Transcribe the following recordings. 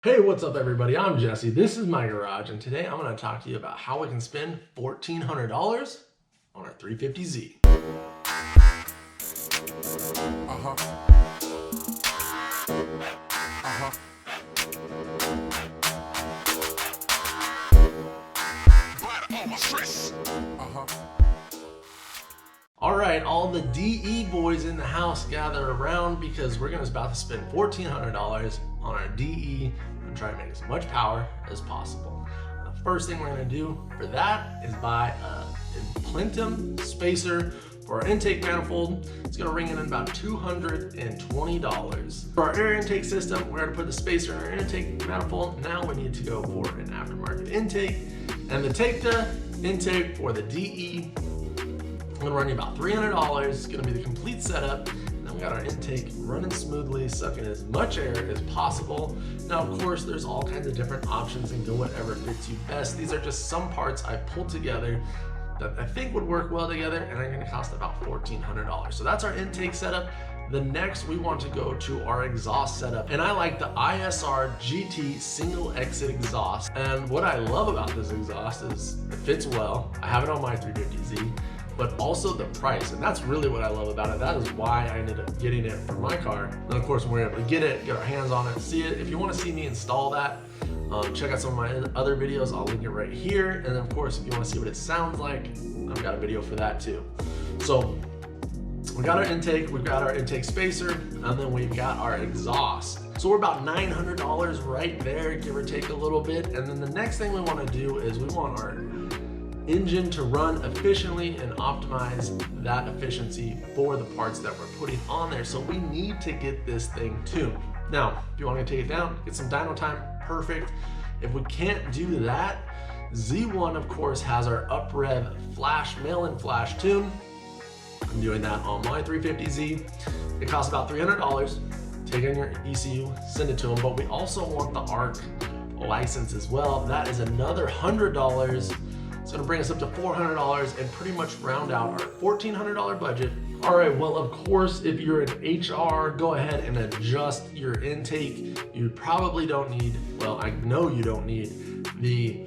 Hey, what's up everybody? I'm Jesse. This is my garage, and today I'm going to talk to you about how we can spend $1,400 on our 350Z. Alright, all the DE boys in the house gather around because we're about to spend $1,400 on our DE and try to make as much power as possible. The first thing we're going to do for that is buy a Plentum spacer for our intake manifold. It's going to ring in about $220. For our air intake system, we're going to put the spacer in our intake manifold. Now we need to go for an aftermarket intake, and the take the intake for the DE, I'm gonna run you about $300. It's gonna be the complete setup. And then we got our intake running smoothly, sucking as much air as possible. Now, of course, there's all kinds of different options and do whatever fits you best. These are just some parts I pulled together that I think would work well together and are gonna cost about $1,400. So that's our intake setup. The next, we want to go to our exhaust setup. And I like the ISR GT single exit exhaust. And what I love about this exhaust is it fits well. I have it on my 350Z. But also the price, and that's really what I love about it. That is why I ended up getting it for my car. And of course, when we're able to get it, get our hands on it, see it. If you want to see me install that, check out some of my other videos. I'll link it right here. And then of course, if you want to see what it sounds like, I've got a video for that too. So we got our intake, we've got our intake spacer, and then we've got our exhaust. So we're about $900 right there, give or take a little bit. And then the next thing we want to do is we want our engine to run efficiently and optimize that efficiency for the parts that we're putting on there. So we need to get this thing tuned. Now, if you want to take it down, get some dyno time, perfect. If we can't do that, Z1 of course has our UpRev flash, mail-in flash tune. I'm doing that on my 350Z. It costs about $300. Take in your ECU, send it to them, but we also want the ARC license as well. That is another $100. It's gonna bring us up to $400 and pretty much round out our $1,400 budget. All right, well, of course, if you're an HR, go ahead and adjust your intake. You probably don't need, well, I know you don't need the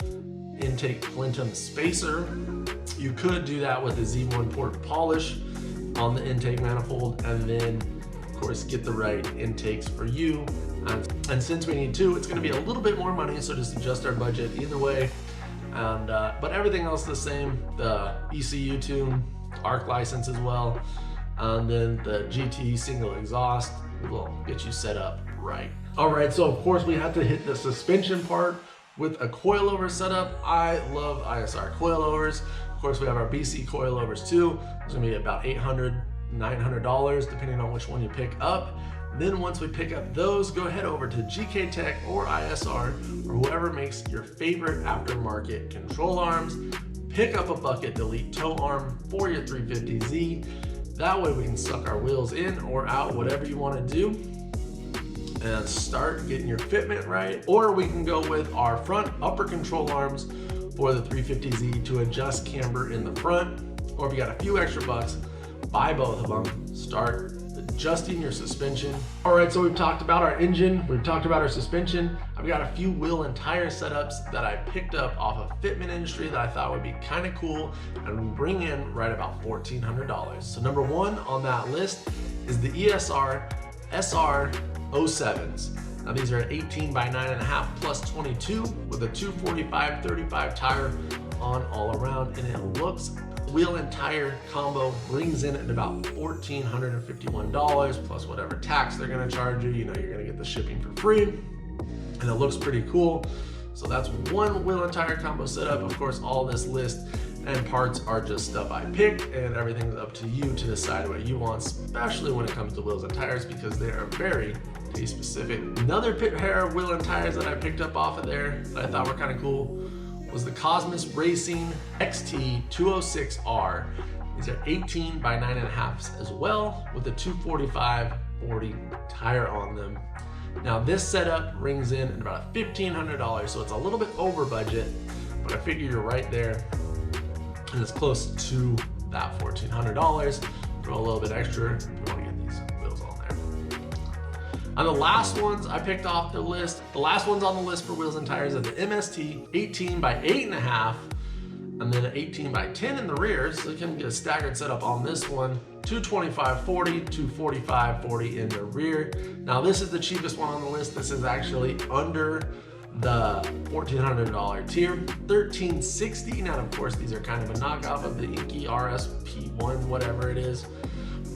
intake Plentum spacer. You could do that with a Z1 port polish on the intake manifold, and then, of course, get the right intakes for you. And since we need two, it's gonna be a little bit more money, so just adjust our budget either way. And but everything else the same, the ECU tune, ARC license as well, and then the GT single exhaust will get you set up right. All right, so of course we have to hit the suspension part with a coilover setup. I love ISR coilovers. Of course, we have our BC coilovers too. It's gonna be about $800, $900 depending on which one you pick up. Then once we pick up those, go ahead over to GK Tech or ISR or whoever makes your favorite aftermarket control arms. Pick up a bucket delete tow arm for your 350Z. That way we can suck our wheels in or out, whatever you want to do, and start getting your fitment right. Or we can go with our front upper control arms for the 350Z to adjust camber in the front. Or if you got a few extra bucks, buy both of them, start adjusting your suspension. All right, so we've talked about our engine, we've talked about our suspension. I've got a few wheel and tire setups that I picked up off of Fitment Industry that I thought would be kind of cool and bring in right about $1,400. So number one on that list is the ESR SR07s. Now these are 18 by 9.5 plus 22 with a 245/35 tire on all around, and it looks, wheel and tire combo brings in at about $1,451 plus whatever tax they're gonna charge you. You know, you're gonna get the shipping for free, and it looks pretty cool. So that's one wheel and tire combo setup. Of course, all this list and parts are just stuff I picked, and everything's up to you to decide what you want, especially when it comes to wheels and tires, because they are very taste specific. Another pair of wheel and tires that I picked up off of there that I thought were kind of cool was the Cosmos Racing XT206R. These are 18 by 9.5 as well with a 245/40 tire on them. Now this setup rings in at about $1,500, so it's a little bit over budget, but I figure you're right there and it's close to that $1,400. Throw a little bit extra if you want to get these wheels on there. And the last ones I picked off the list The last ones on the list for wheels and tires are the MST 18 by 8.5, and then an 18 by 10 in the rear, so you can get a staggered setup on this one. 225/40, 245/40 in the rear. Now this is the cheapest one on the list. This is actually under the $1,400 tier, $1,360. Now of course these are kind of a knockoff of the Inky RSP1, whatever it is,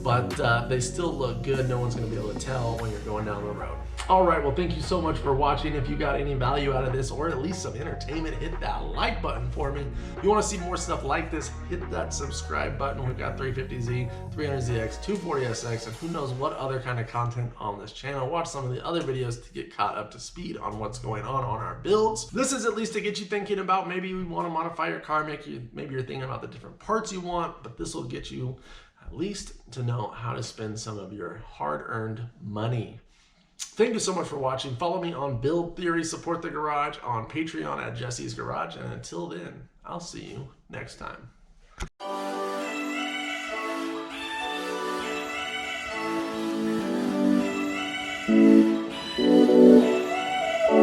but they still look good. No one's gonna be able to tell when you're going down the road. All right, well, thank you so much for watching. If you got any value out of this, or at least some entertainment, hit that like button for me. If you wanna see more stuff like this, hit that subscribe button. We've got 350Z, 300ZX, 240SX, and who knows what other kind of content on this channel. Watch some of the other videos to get caught up to speed on what's going on our builds. This is at least to get you thinking about maybe you wanna modify your car, maybe you're thinking about the different parts you want, but this will get you at least to know how to spend some of your hard-earned money. Thank you so much for watching. Follow me on Build Theory, Support the Garage on Patreon at Jesse's Garage. And until then, I'll see you next time.